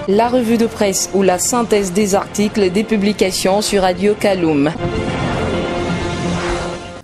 la revue de presse ou la synthèse des articles des publications sur Radio Kaloum.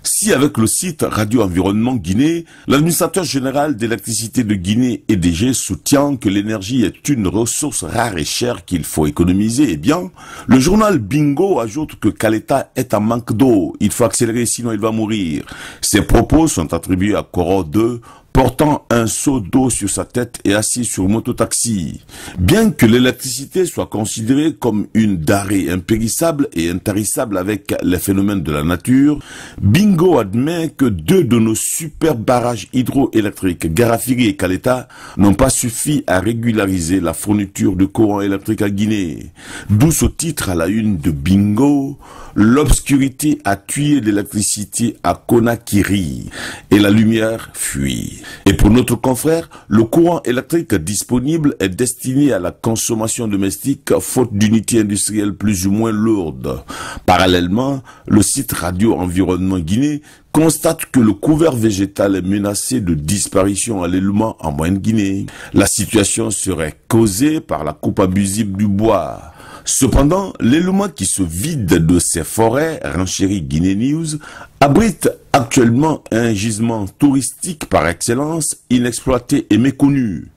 Si avec le site Radio Environnement Guinée, l'administrateur général d'électricité de Guinée, EDG, soutient que l'énergie est une ressource rare et chère qu'il faut économiser, eh bien, le journal Bingo ajoute que Kaleta est en manque d'eau. Il faut accélérer sinon il va mourir. Ces propos sont attribués à Koro 2, portant un seau d'eau sur sa tête et assis sur mototaxi. Bien que l'électricité soit considérée comme une denrée impérissable et intarissable avec les phénomènes de la nature, Bingo admet que 2 de nos super barrages hydroélectriques, Garafiri et Kaleta, n'ont pas suffi à régulariser la fourniture de courant électrique à Guinée. D'où ce titre à la une de Bingo: l'obscurité a tué l'électricité à Conakry et la lumière fuit. Et pour notre confrère, le courant électrique disponible est destiné à la consommation domestique faute d'unités industrielles plus ou moins lourdes. Parallèlement, le site Radio Environnement Guinée constate que le couvert végétal est menacé de disparition à l'élément en Moyenne-Guinée. La situation serait causée par la coupe abusive du bois. Cependant, l'élément qui se vide de ses forêts, renchérit Guinée News, abrite actuellement un gisement touristique par excellence, inexploité et méconnu.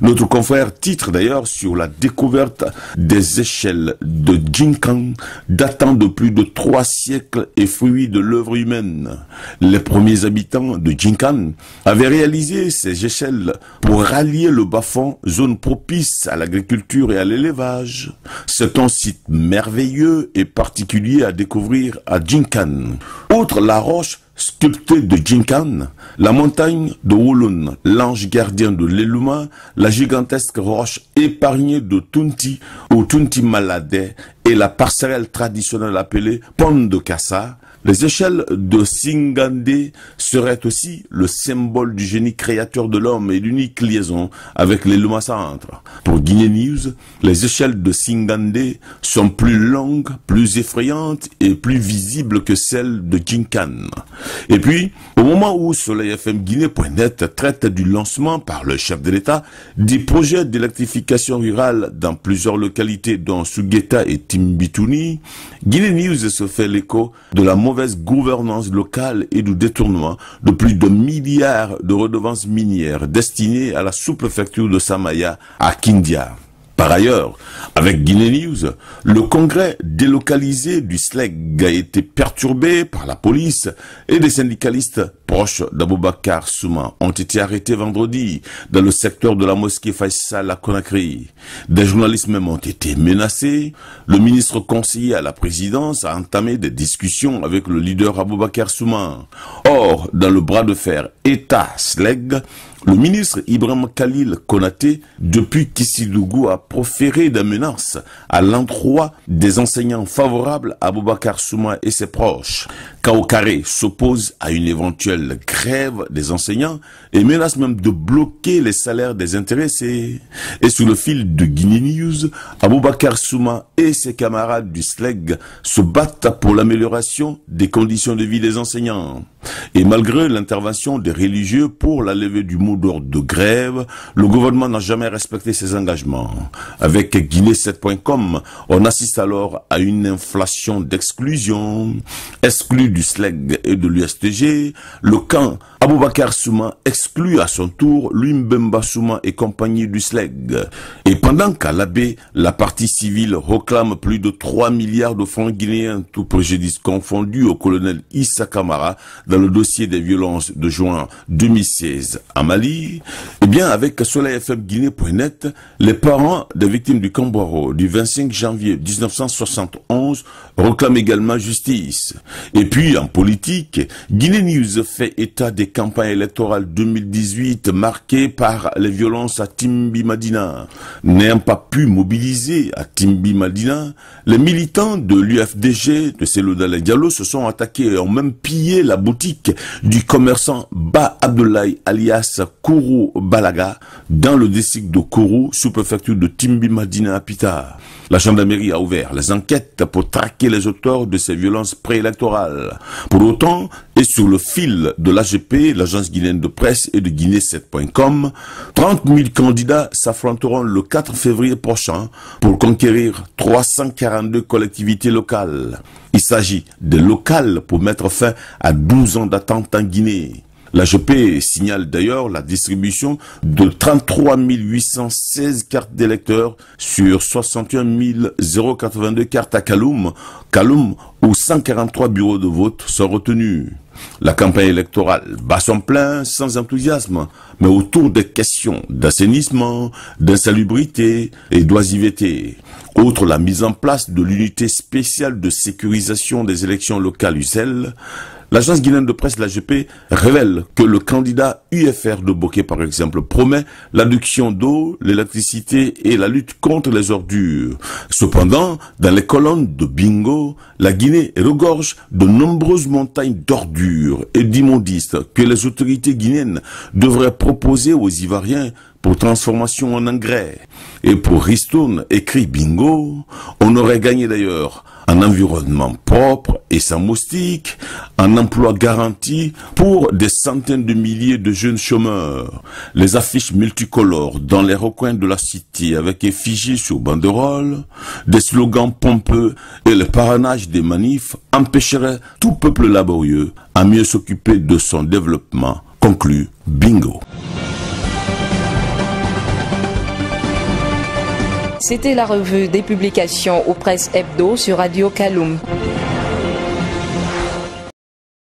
Notre confrère titre d'ailleurs sur la découverte des échelles de Jinkan datant de plus de 3 siècles et fruit de l'œuvre humaine. Les premiers habitants de Jinkan avaient réalisé ces échelles pour rallier le bas-fond, zone propice à l'agriculture et à l'élevage. C'est un site merveilleux et particulier à découvrir à Jinkan. Outre la roche sculptée de Jinkan, la montagne de Wolun, l'ange gardien de l'Eluma, la gigantesque roche épargnée de Tunti ou Tunti Maladé et la passerelle traditionnelle appelée Pont de Kassa, les échelles de Singandé seraient aussi le symbole du génie créateur de l'homme et l'unique liaison avec l'Eluma Centre. Pour Guinée News, les échelles de Singandé sont plus longues, plus effrayantes et plus visibles que celles de Jinkan. Et puis, au moment où soleilfmguinée.net traite du lancement par le chef de l'État des projets d'électrification rurale dans plusieurs localités dont Sugueta et Timbitouni, Guinée News se fait l'écho de la mauvaise gouvernance locale et du détournement de plus de milliards de redevances minières destinées à la sous-préfecture de Samaya à Kindia. Par ailleurs, avec Guinée News, le congrès délocalisé du SLEG a été perturbé par la police et des syndicalistes proches d'Aboubacar Souma ont été arrêtés vendredi dans le secteur de la mosquée Faisal à Conakry. Des journalistes même ont été menacés. Le ministre conseiller à la présidence a entamé des discussions avec le leader Aboubacar Souma. Or, dans le bras de fer État-SLEG, le ministre Ibrahim Khalil Konaté, depuis Kissidougou, a proféré des menaces à l'endroit des enseignants favorables à Aboubacar Souma et ses proches. Kaokare s'oppose à une éventuelle grève des enseignants et menace même de bloquer les salaires des intéressés. Et sous le fil de Guinée News, Aboubacar Souma et ses camarades du SLEG se battent pour l'amélioration des conditions de vie des enseignants. Et malgré l'intervention des religieux pour la levée du mot d'ordre de grève, le gouvernement n'a jamais respecté ses engagements. Avec Guinée7.com, on assiste alors à une inflation d'exclusion. Exclu du SLEG et de l'USTG, le camp Aboubacar Souma exclut à son tour Lumbemba Souma et compagnie du SLEG. Et pendant qu'à l'Abbé, la partie civile réclame plus de 3 milliards de francs guinéens, tout préjudice confondu, au colonel Issa Kamara dans le dossier des violences de juin 2016 à Mali, eh bien avec soleilfmguinée.net, les parents des victimes du Camboro du 25 janvier 1971 réclament également justice. Et puis en politique, Guinée News fait état des campagnes électorales 2018 marquées par les violences à Timbi Madina. N'ayant pas pu mobiliser à Timbi Madina, les militants de l'UFDG de Selodale Diallo se sont attaqués et ont même pillé la boutique du commerçant Ba Abdoulaye alias Kourou Balaga dans le district de Kourou, sous-préfecture de Timbi Madina à Pita. La gendarmerie a ouvert les enquêtes pour traquer les auteurs de ces violences préélectorales. Pour autant, et sur le fil fil de l'AGP, l'agence guinéenne de presse, et de Guinée7.com, 30 000 candidats s'affronteront le 4 février prochain pour conquérir 342 collectivités locales. Il s'agit de locales pour mettre fin à 12 ans d'attente en Guinée. L'AGP signale d'ailleurs la distribution de 33 816 cartes d'électeurs sur 61 082 cartes à Kaloum, où 143 bureaux de vote sont retenus. La campagne électorale bat son plein sans enthousiasme, mais autour des questions d'assainissement, d'insalubrité et d'oisiveté. Outre la mise en place de l'unité spéciale de sécurisation des élections locales UCEL, l'agence guinéenne de presse, l'AGP, révèle que le candidat UFR de Bokeh, par exemple, promet l'adduction d'eau, l'électricité et la lutte contre les ordures. Cependant, dans les colonnes de Bingo, la Guinée regorge de nombreuses montagnes d'ordures et d'immondices que les autorités guinéennes devraient proposer aux Ivoiriens pour transformation en engrais. Et pour Ristoun, écrit Bingo, on aurait gagné d'ailleurs un environnement propre et sans moustiques, un emploi garanti pour des centaines de milliers de jeunes chômeurs. Les affiches multicolores dans les recoins de la cité avec effigies sur banderoles, des slogans pompeux et le parrainage des manifs empêcheraient tout peuple laborieux à mieux s'occuper de son développement, conclut Bingo. C'était la revue des publications aux presses hebdo sur Radio Kaloum.